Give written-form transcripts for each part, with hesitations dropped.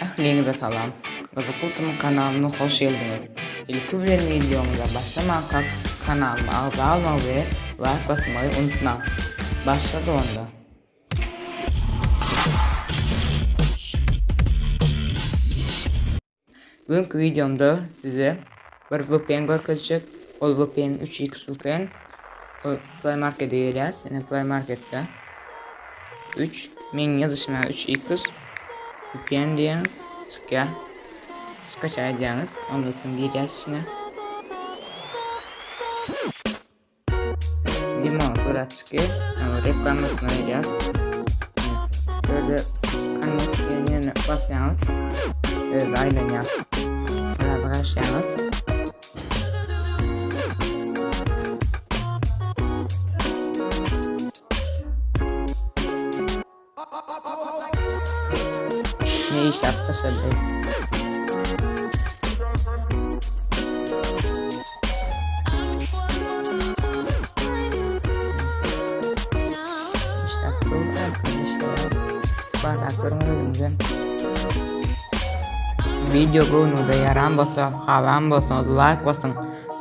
Ahliğinize salam. Bazakultumun kanalına hoş geldiniz. İlk bilen videomuza başlamadan kanalıma abone olmayı ve like basmayı unutmayın. Başladı onda. Bugünkü videomda size bir VPN göstereceğim. O VPN 3x VPN. Play Market'e gireceğiz. Yani Play Market'te 3 min yazışma 3x VPN diyeniz. Скачать diyeniz. Ondan sonra gireceğiz içine. Limon kırat çıkıyor. Yani reklamlasına gireceğiz. Böyle kanalın yerine basıyorsunuz. Böyle aynen biraz başlayalım. Ne işte arkadaşlar. İşte arkadaşlar. Bardaklarımı önce. Video konuda yaran bolsa, havan bolsa, like basın.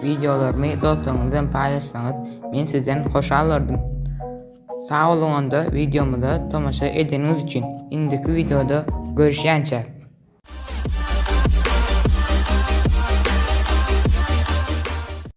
Videolarımı dostlarınızla paylaşsanız men sizden hoşal olurdum. Sağ olun da videomu da tamaşa ediniz için. İndiki videoda görüşençe.